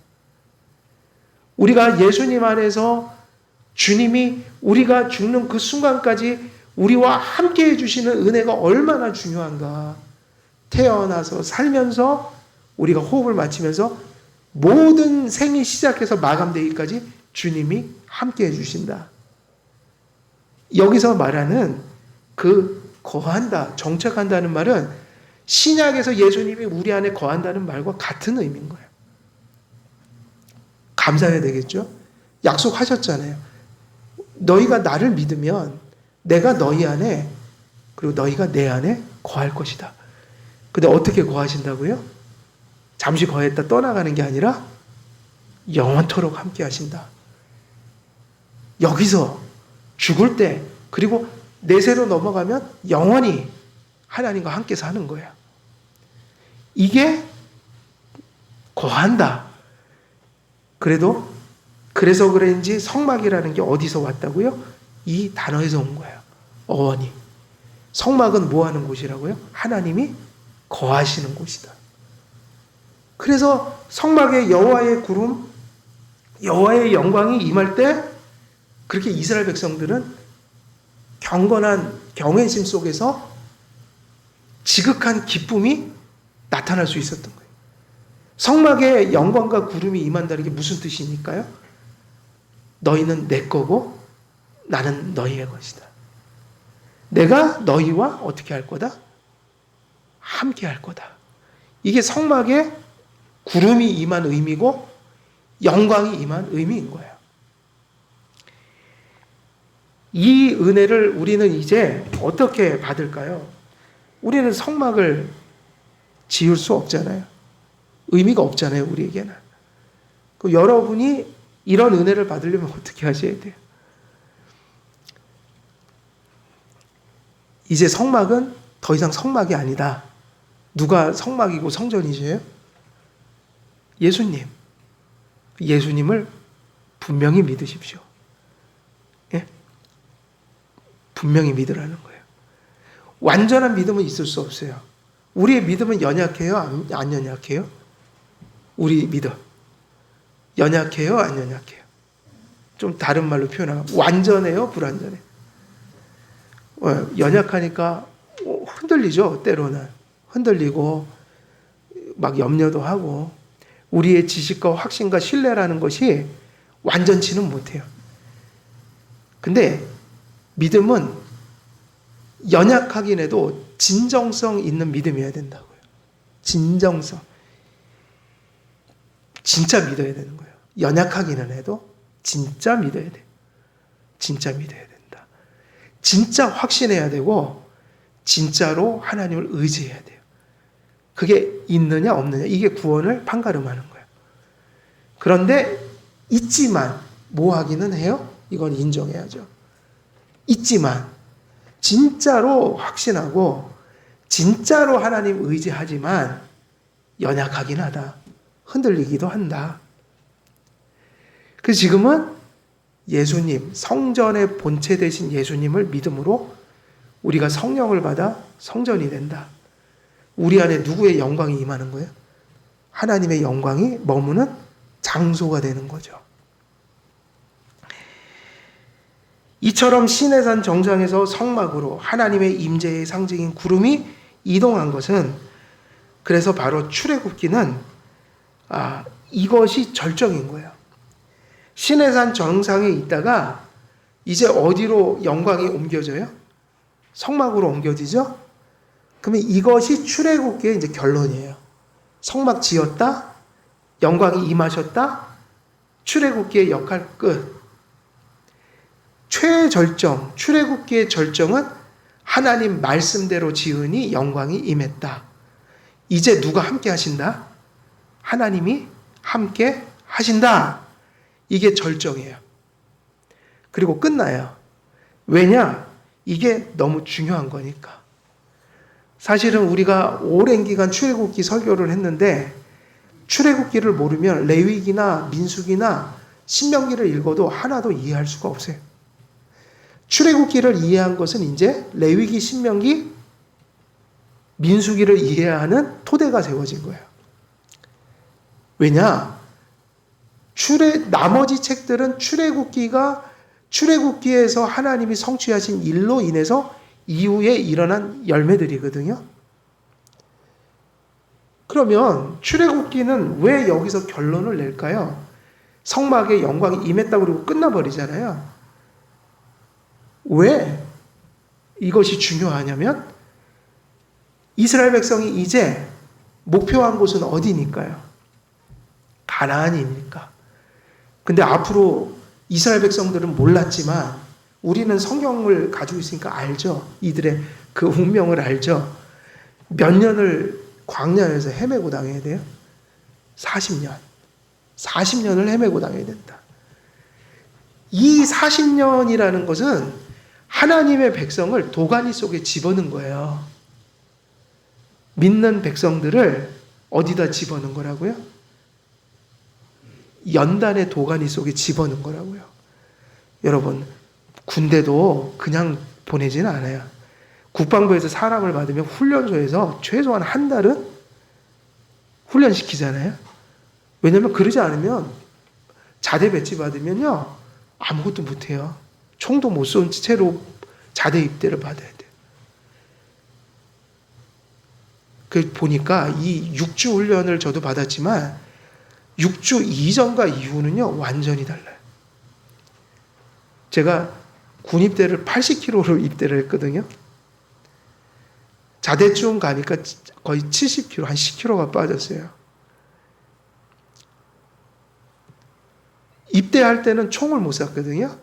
우리가 예수님 안에서 주님이 우리가 죽는 그 순간까지 우리와 함께 해주시는 은혜가 얼마나 중요한가. 태어나서 살면서 우리가 호흡을 마치면서 모든 생이 시작해서 마감되기까지 주님이 함께 해주신다. 여기서 말하는 그 거한다, 정착한다는 말은 신약에서 예수님이 우리 안에 거한다는 말과 같은 의미인 거예요. 감사해야 되겠죠? 약속하셨잖아요. 너희가 나를 믿으면 내가 너희 안에 그리고 너희가 내 안에 거할 것이다. 근데 어떻게 거하신다고요? 잠시 거했다 떠나가는 게 아니라 영원토록 함께 하신다. 여기서 죽을 때 그리고 내세로 넘어가면 영원히 하나님과 함께 사는 거야. 이게 거한다. 그래서 그런지 성막이라는 게 어디서 왔다고요? 이 단어에서 온 거예요. 어원이. 성막은 뭐 하는 곳이라고요? 하나님이 거하시는 곳이다. 그래서 성막에 여호와의 구름, 여호와의 영광이 임할 때 그렇게 이스라엘 백성들은 경건한 경외심 속에서 지극한 기쁨이 나타날 수 있었던 거예요. 성막에 영광과 구름이 임한다는 게 무슨 뜻입니까요? 너희는 내 거고 나는 너희의 것이다. 내가 너희와 어떻게 할 거다? 함께 할 거다. 이게 성막에 구름이 임한 의미고 영광이 임한 의미인 거예요. 이 은혜를 우리는 이제 어떻게 받을까요? 우리는 성막을 지을 수 없잖아요. 의미가 없잖아요, 우리에게는. 여러분이 이런 은혜를 받으려면 어떻게 하셔야 돼요? 이제 성막은 더 이상 성막이 아니다. 누가 성막이고 성전이세요? 예수님. 예수님을 분명히 믿으십시오. 예? 분명히 믿으라는 거예요. 완전한 믿음은 있을 수 없어요. 우리의 믿음은 연약해요? 안 연약해요? 우리 믿음. 연약해요? 안 연약해요? 좀 다른 말로 표현하면 완전해요? 불완전해요? 연약하니까 흔들리죠. 때로는. 흔들리고 막 염려도 하고 우리의 지식과 확신과 신뢰라는 것이 완전치는 못해요. 근데 믿음은 연약하긴 해도 진정성 있는 믿음이어야 된다고요. 진정성. 진짜 믿어야 되는 거예요. 연약하기는 해도 진짜 믿어야 돼요. 진짜 믿어야 된다. 진짜 확신해야 되고 진짜로 하나님을 의지해야 돼요. 그게 있느냐 없느냐 이게 구원을 판가름하는 거예요. 그런데 있지만 뭐 하기는 해요? 이건 인정해야죠. 있지만 진짜로 확신하고 진짜로 하나님 의지하지만 연약하긴 하다. 흔들리기도 한다. 그래서 지금은 예수님, 성전의 본체 되신 예수님을 믿음으로 우리가 성령을 받아 성전이 된다. 우리 안에 누구의 영광이 임하는 거예요? 하나님의 영광이 머무는 장소가 되는 거죠. 이처럼 시내산 정상에서 성막으로 하나님의 임재의 상징인 구름이 이동한 것은 그래서 바로 출애굽기는 이것이 절정인 거예요. 시내산 정상에 있다가 이제 어디로 영광이 옮겨져요? 성막으로 옮겨지죠? 그러면 이것이 출애굽기의 이제 결론이에요. 성막 지었다, 영광이 임하셨다, 출애굽기의 역할 끝. 최절정, 출애굽기의 절정은 하나님 말씀대로 지으니 영광이 임했다. 이제 누가 함께 하신다? 하나님이 함께 하신다. 이게 절정이에요. 그리고 끝나요. 왜냐? 이게 너무 중요한 거니까. 사실은 우리가 오랜 기간 출애굽기 설교를 했는데 출애굽기를 모르면 레위기나 민수기나 신명기를 읽어도 하나도 이해할 수가 없어요. 출애굽기를 이해한 것은 이제 레위기, 신명기, 민수기를 이해하는 토대가 세워진 거예요. 왜냐? 나머지 책들은 출애굽기에서 하나님이 성취하신 일로 인해서 이후에 일어난 열매들이거든요. 그러면 출애굽기는 왜 여기서 결론을 낼까요? 성막의 영광이 임했다고 그러고 끝나버리잖아요. 왜 이것이 중요하냐면 이스라엘 백성이 이제 목표한 곳은 어디니까요? 가나안입니까? 근데 앞으로 이스라엘 백성들은 몰랐지만 우리는 성경을 가지고 있으니까 알죠. 이들의 그 운명을 알죠. 몇 년을 광야에서 헤매고 다녀야 돼요? 40년. 40년을 헤매고 다녀야 된다. 이 40년이라는 것은 하나님의 백성을 도가니 속에 집어넣은 거예요. 믿는 백성들을 어디다 집어넣은 거라고요? 연단의 도가니 속에 집어넣은 거라고요. 여러분, 군대도 그냥 보내지는 않아요. 국방부에서 사람을 받으면 훈련소에서 최소한 한 달은 훈련시키잖아요. 왜냐면 그러지 않으면 자대 배치 받으면요, 아무것도 못해요. 총도 못 쏜 채로 자대 입대를 받아야 돼요. 그 보니까 이 6주 훈련을 저도 받았지만 6주 이전과 이후는요, 완전히 달라요. 제가 군 입대를 80km로 입대를 했거든요. 자대쯤 가니까 거의 70km, 한 10km가 빠졌어요. 입대할 때는 총을 못 쐈거든요.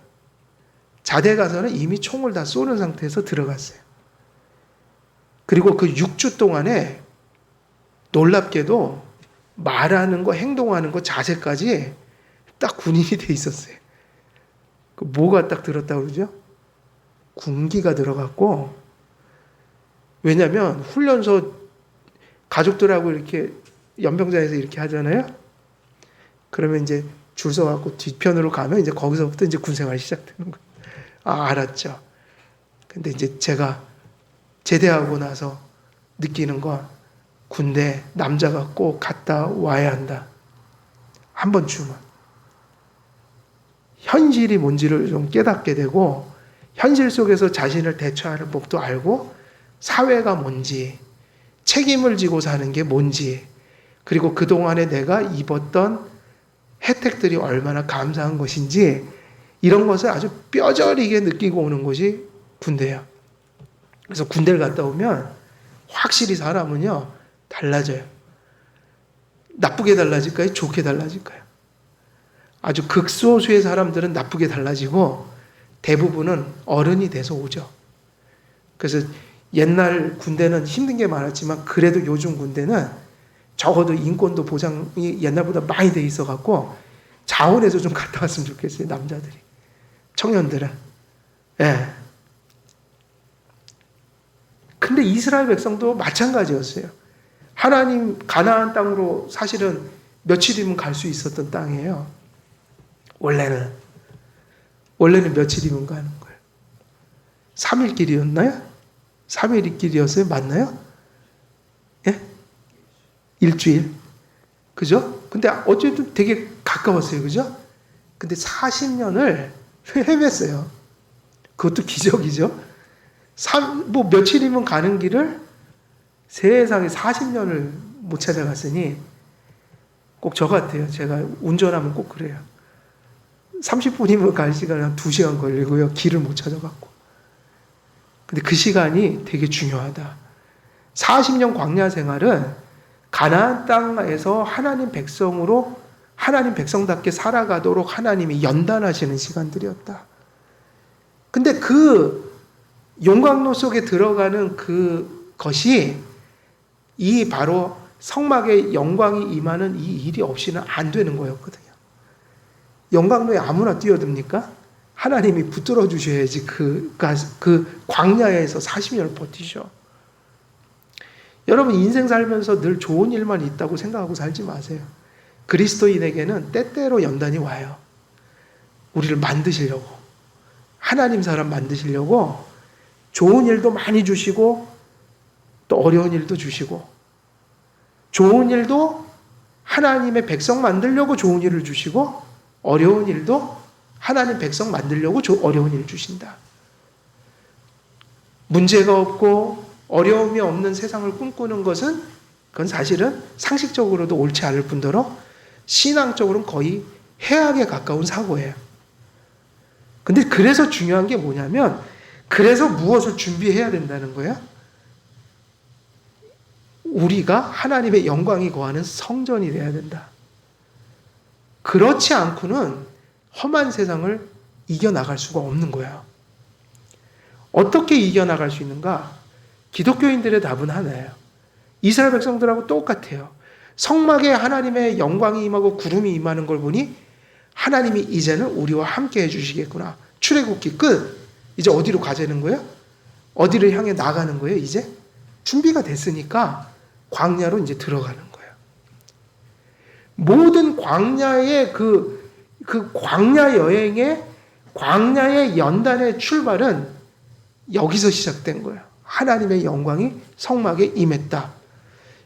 자대 가서는 이미 총을 다 쏘는 상태에서 들어갔어요. 그리고 그 6주 동안에 놀랍게도 말하는 거, 행동하는 거, 자세까지 딱 군인이 돼 있었어요. 그 뭐가 딱 들었다고 그러죠? 군기가 들어갔고, 왜냐면 훈련소 가족들하고 이렇게 연병장에서 이렇게 하잖아요. 그러면 이제 줄 서갖고 뒤편으로 가면 이제 거기서부터 이제 군생활이 시작되는 거예요. 아, 알았죠. 근데 이제 제가 제대하고 나서 느끼는 건 군대 남자가 꼭 갔다 와야 한다. 한 번쯤은. 현실이 뭔지를 좀 깨닫게 되고, 현실 속에서 자신을 대처하는 법도 알고, 사회가 뭔지, 책임을 지고 사는 게 뭔지, 그리고 그동안에 내가 입었던 혜택들이 얼마나 감사한 것인지, 이런 것을 아주 뼈저리게 느끼고 오는 것이 군대예요. 그래서 군대를 갔다 오면 확실히 사람은요, 달라져요. 나쁘게 달라질까요? 좋게 달라질까요? 아주 극소수의 사람들은 나쁘게 달라지고 대부분은 어른이 돼서 오죠. 그래서 옛날 군대는 힘든 게 많았지만 그래도 요즘 군대는 적어도 인권도 보장이 옛날보다 많이 돼 있어갖고 자원에서 좀 갔다 왔으면 좋겠어요. 남자들이. 청년들은. 예. 근데 이스라엘 백성도 마찬가지였어요. 하나님 가나안 땅으로 사실은 며칠이면 갈 수 있었던 땅이에요. 원래는 며칠이면 가는 거예요. 3일 길이었나요? 3일 길이었어요? 맞나요? 예? 일주일. 그죠? 근데 어쨌든 되게 가까웠어요. 그죠? 근데 40년을 헤맸어요. 그것도 기적이죠? 뭐 며칠이면 가는 길을 세상에 40년을 못 찾아갔으니 꼭 저 같아요. 제가 운전하면 꼭 그래요. 30분이면 갈 시간은 한 2시간 걸리고요. 길을 못 찾아갔고. 근데 그 시간이 되게 중요하다. 40년 광야 생활은 가나안 땅에서 하나님 백성으로 하나님 백성답게 살아가도록 하나님이 연단하시는 시간들이었다. 근데 그 용광로 속에 들어가는 그것이 이 바로 성막의 영광이 임하는 이 일이 없이는 안 되는 거였거든요. 영광로에 아무나 뛰어듭니까? 하나님이 붙들어 주셔야지 그 광야에서 40년을 버티셔. 여러분 인생 살면서 늘 좋은 일만 있다고 생각하고 살지 마세요. 그리스도인에게는 때때로 연단이 와요. 우리를 만드시려고. 하나님 사람 만드시려고 좋은 일도 많이 주시고 또 어려운 일도 주시고 좋은 일도 하나님의 백성 만들려고 좋은 일을 주시고 어려운 일도 하나님 백성 만들려고 어려운 일을 주신다. 문제가 없고 어려움이 없는 세상을 꿈꾸는 것은 그건 사실은 상식적으로도 옳지 않을 뿐더러 신앙적으로는 거의 해악에 가까운 사고예요. 근데 그래서 중요한 게 뭐냐면 그래서 무엇을 준비해야 된다는 거예요? 우리가 하나님의 영광이 거하는 성전이 돼야 된다. 그렇지 않고는 험한 세상을 이겨나갈 수가 없는 거예요. 어떻게 이겨나갈 수 있는가? 기독교인들의 답은 하나예요. 이스라엘 백성들하고 똑같아요. 성막에 하나님의 영광이 임하고 구름이 임하는 걸 보니 하나님이 이제는 우리와 함께 해주시겠구나. 출애굽기 끝. 이제 어디로 가자는 거예요? 어디를 향해 나가는 거예요? 이제 준비가 됐으니까 광야로 이제 들어가는 거예요. 모든 광야의 그 광야 여행의 광야의 연단의 출발은 여기서 시작된 거예요. 하나님의 영광이 성막에 임했다.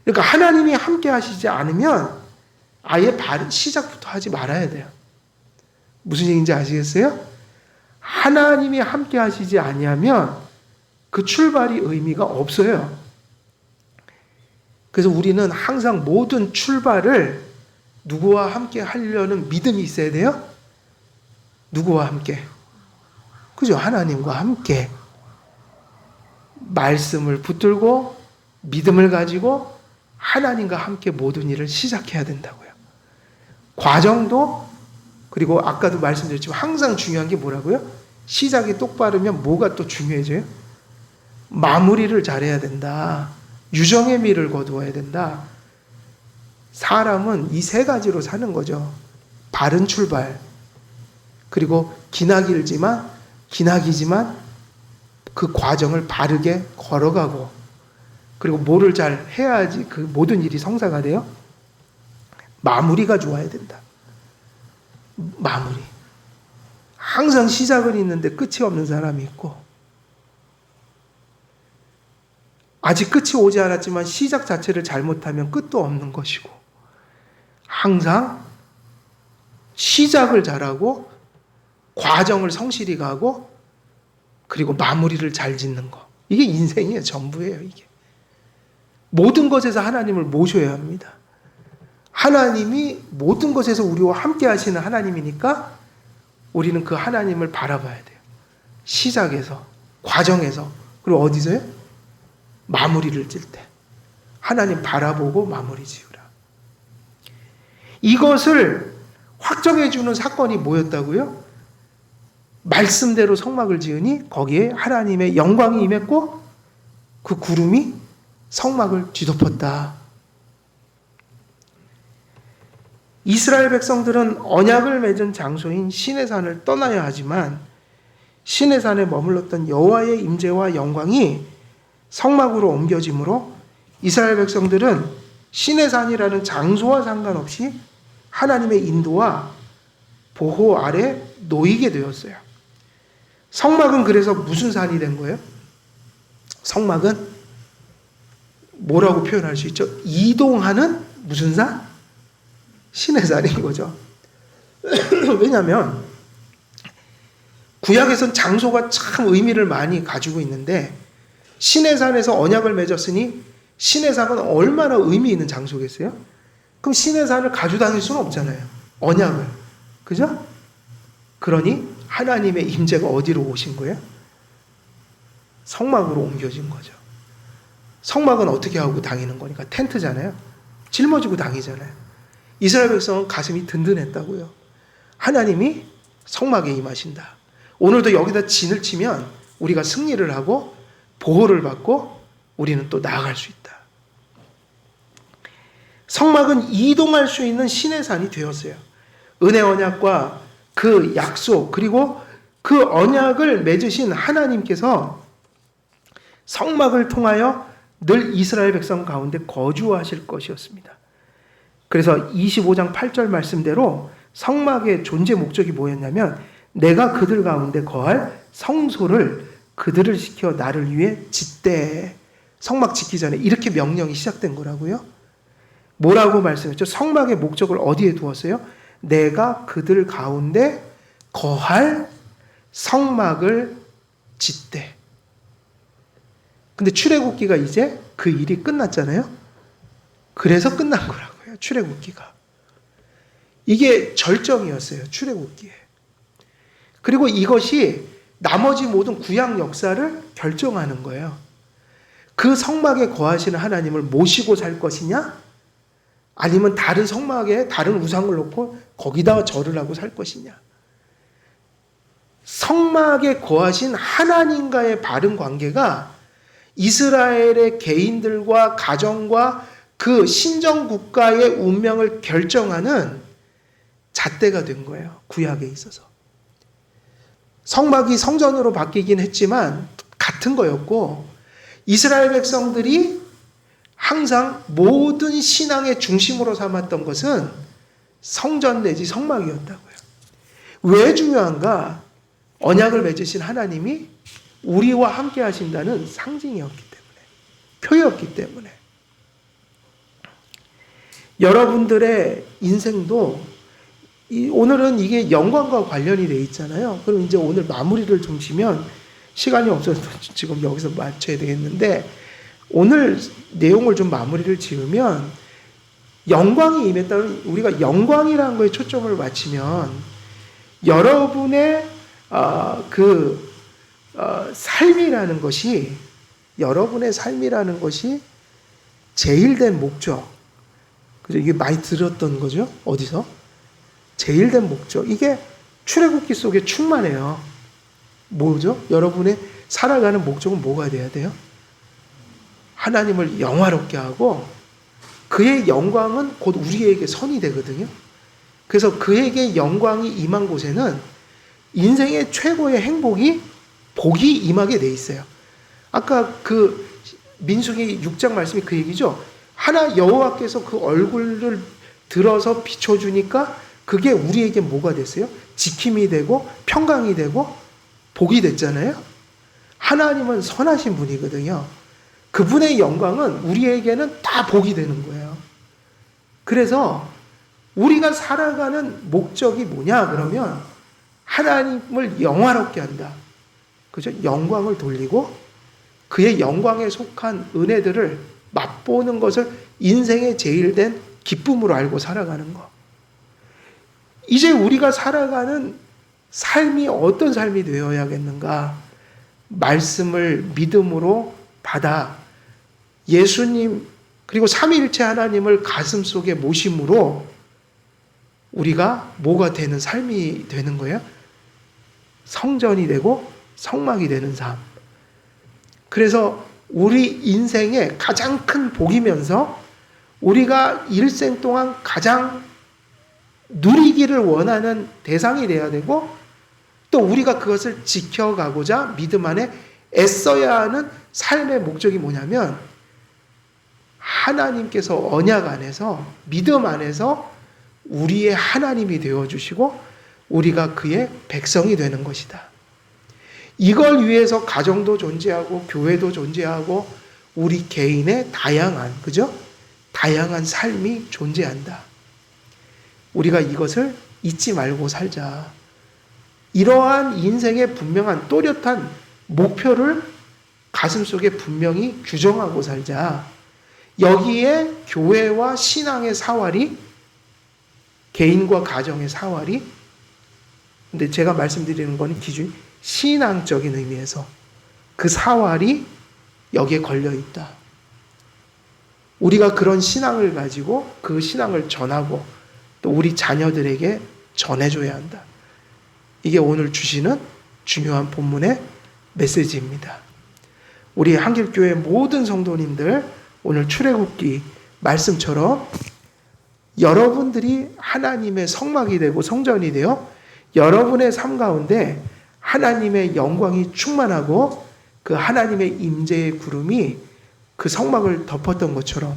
그러니까 하나님이 함께 하시지 않으면 아예 시작부터 하지 말아야 돼요. 무슨 얘기인지 아시겠어요? 하나님이 함께 하시지 아니하면 그 출발이 의미가 없어요. 그래서 우리는 항상 모든 출발을 누구와 함께 하려는 믿음이 있어야 돼요? 누구와 함께? 그죠? 하나님과 함께. 말씀을 붙들고 믿음을 가지고 하나님과 함께 모든 일을 시작해야 된다고요. 과정도, 그리고 아까도 말씀드렸지만 항상 중요한 게 뭐라고요? 시작이 똑바르면 뭐가 또 중요해져요? 마무리를 잘해야 된다. 유정의 미를 거두어야 된다. 사람은 이 세 가지로 사는 거죠. 바른 출발, 그리고 기나기지만 그 과정을 바르게 걸어가고, 그리고 뭐를 잘 해야지 그 모든 일이 성사가 돼요? 마무리가 좋아야 된다. 마무리. 항상 시작은 있는데 끝이 없는 사람이 있고, 아직 끝이 오지 않았지만 시작 자체를 잘못하면 끝도 없는 것이고, 항상 시작을 잘하고 과정을 성실히 가고 그리고 마무리를 잘 짓는 거. 이게 인생이에요. 전부예요. 이게. 모든 것에서 하나님을 모셔야 합니다. 하나님이 모든 것에서 우리와 함께 하시는 하나님이니까 우리는 그 하나님을 바라봐야 돼요. 시작에서, 과정에서, 그리고 어디서요? 마무리를 질 때. 하나님 바라보고 마무리 지으라. 이것을 확정해주는 사건이 뭐였다고요? 말씀대로 성막을 지으니 거기에 하나님의 영광이 임했고 그 구름이 성막을 뒤덮었다. 이스라엘 백성들은 언약을 맺은 장소인 시내산을 떠나야 하지만 시내산에 머물렀던 여호와의 임재와 영광이 성막으로 옮겨짐으로 이스라엘 백성들은 시내산이라는 장소와 상관없이 하나님의 인도와 보호 아래 놓이게 되었어요. 성막은 그래서 무슨 산이 된 거예요? 성막은 뭐라고 표현할 수 있죠? 이동하는 무슨 산? 시내산인 거죠. 왜냐하면 구약에선 장소가 참 의미를 많이 가지고 있는데 시내산에서 언약을 맺었으니 시내산은 얼마나 의미 있는 장소겠어요? 그럼 시내산을 가지고 다닐 수는 없잖아요. 언약을. 그죠? 그러니 하나님의 임재가 어디로 오신 거예요? 성막으로 옮겨진 거죠. 성막은 어떻게 하고 다니는 거니까? 텐트잖아요. 짊어지고 다니잖아요. 이스라엘 백성은 가슴이 든든했다고요. 하나님이 성막에 임하신다. 오늘도 여기다 진을 치면 우리가 승리를 하고 보호를 받고 우리는 또 나아갈 수 있다. 성막은 이동할 수 있는 신의 산이 되었어요. 은혜 언약과 그 약속, 그리고 그 언약을 맺으신 하나님께서 성막을 통하여 늘 이스라엘 백성 가운데 거주하실 것이었습니다. 그래서 25장 8절 말씀대로 성막의 존재 목적이 뭐였냐면 내가 그들 가운데 거할 성소를 그들을 시켜 나를 위해 짓되. 성막 짓기 전에 이렇게 명령이 시작된 거라고요. 뭐라고 말씀했죠? 성막의 목적을 어디에 두었어요? 내가 그들 가운데 거할 성막을 짓되. 근데 출애굽기가 이제 그 일이 끝났잖아요. 그래서 끝난 거라고요. 출애굽기가. 이게 절정이었어요. 출애굽기에. 그리고 이것이 나머지 모든 구약 역사를 결정하는 거예요. 그 성막에 거하시는 하나님을 모시고 살 것이냐? 아니면 다른 성막에 다른 우상을 놓고 거기다가 절을 하고 살 것이냐? 성막에 거하신 하나님과의 바른 관계가 이스라엘의 개인들과 가정과 그 신정 국가의 운명을 결정하는 잣대가 된 거예요. 구약에 있어서. 성막이 성전으로 바뀌긴 했지만 같은 거였고, 이스라엘 백성들이 항상 모든 신앙의 중심으로 삼았던 것은 성전 내지 성막이었다고요. 왜 중요한가? 언약을 맺으신 하나님이 우리와 함께 하신다는 상징이었기 때문에, 표였기 때문에. 여러분들의 인생도 오늘은 이게 영광과 관련이 돼 있잖아요. 그럼 이제 오늘 마무리를 좀 지면 시간이 없어서 지금 여기서 마쳐야 되겠는데, 오늘 내용을 좀 마무리를 지으면 영광이 임했다는, 우리가 영광이라는 거에 초점을 맞추면 여러분의 삶이라는 것이, 여러분의 삶이라는 것이 제일된 목적. 그죠? 이게 많이 들었던 거죠. 어디서? 제일된 목적. 이게 출애굽기 속에 충만해요. 뭐죠? 여러분의 살아가는 목적은 뭐가 돼야 돼요? 하나님을 영화롭게 하고 그의 영광은 곧 우리에게 선이 되거든요. 그래서 그에게 영광이 임한 곳에는 인생의 최고의 행복이, 복이 임하게 돼 있어요. 아까 그 민수기 6장 말씀이 그 얘기죠. 하나 여호와께서 그 얼굴을 들어서 비춰주니까 그게 우리에게 뭐가 됐어요? 지킴이 되고 평강이 되고 복이 됐잖아요. 하나님은 선하신 분이거든요. 그분의 영광은 우리에게는 다 복이 되는 거예요. 그래서 우리가 살아가는 목적이 뭐냐 그러면 하나님을 영화롭게 한다. 그죠? 영광을 돌리고 그의 영광에 속한 은혜들을 맛보는 것을 인생의 제일된 기쁨으로 알고 살아가는 것. 이제 우리가 살아가는 삶이 어떤 삶이 되어야겠는가? 말씀을 믿음으로 받아 예수님 그리고 삼위일체 하나님을 가슴속에 모심으로 우리가 뭐가 되는 삶이 되는 거예요? 성전이 되고 성막이 되는 삶. 그래서 우리 인생의 가장 큰 복이면서 우리가 일생 동안 가장 누리기를 원하는 대상이 돼야 되고 또 우리가 그것을 지켜가고자 믿음 안에 애써야 하는 삶의 목적이 뭐냐면 하나님께서 언약 안에서 믿음 안에서 우리의 하나님이 되어주시고 우리가 그의 백성이 되는 것이다. 이걸 위해서 가정도 존재하고 교회도 존재하고 우리 개인의 다양한, 그죠? 다양한 삶이 존재한다. 우리가 이것을 잊지 말고 살자. 이러한 인생의 분명한 또렷한 목표를 가슴속에 분명히 규정하고 살자. 여기에 교회와 신앙의 사활이, 개인과 가정의 사활이, 근데 제가 말씀드리는 거는 기준, 신앙적인 의미에서 그 사활이 여기에 걸려 있다. 우리가 그런 신앙을 가지고 그 신앙을 전하고 또 우리 자녀들에게 전해줘야 한다. 이게 오늘 주시는 중요한 본문의 메시지입니다. 우리 한길교회 모든 성도님들 오늘 출애굽기 말씀처럼 여러분들이 하나님의 성막이 되고 성전이 되어 여러분의 삶 가운데 하나님의 영광이 충만하고 그 하나님의 임재의 구름이 그 성막을 덮었던 것처럼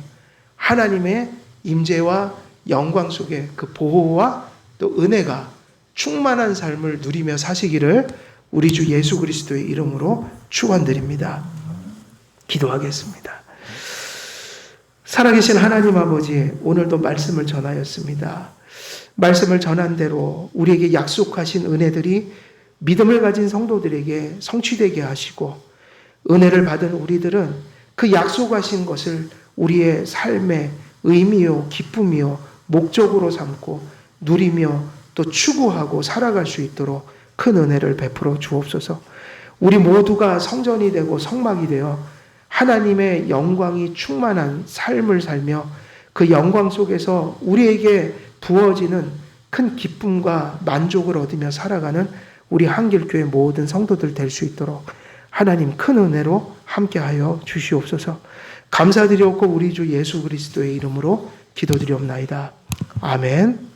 하나님의 임재와 영광 속에 그 보호와 또 은혜가 충만한 삶을 누리며 사시기를 우리 주 예수 그리스도의 이름으로 축원드립니다. 기도하겠습니다. 살아계신 하나님 아버지, 오늘도 말씀을 전하였습니다. 말씀을 전한 대로 우리에게 약속하신 은혜들이 믿음을 가진 성도들에게 성취되게 하시고 은혜를 받은 우리들은 그 약속하신 것을 우리의 삶의 의미요 기쁨이요 목적으로 삼고 누리며 또 추구하고 살아갈 수 있도록 큰 은혜를 베풀어 주옵소서. 우리 모두가 성전이 되고 성막이 되어 하나님의 영광이 충만한 삶을 살며 그 영광 속에서 우리에게 부어지는 큰 기쁨과 만족을 얻으며 살아가는 우리 한길교회 모든 성도들 될 수 있도록 하나님 큰 은혜로 함께하여 주시옵소서. 감사드리옵고 우리 주 예수 그리스도의 이름으로 기도드리옵나이다. 아멘.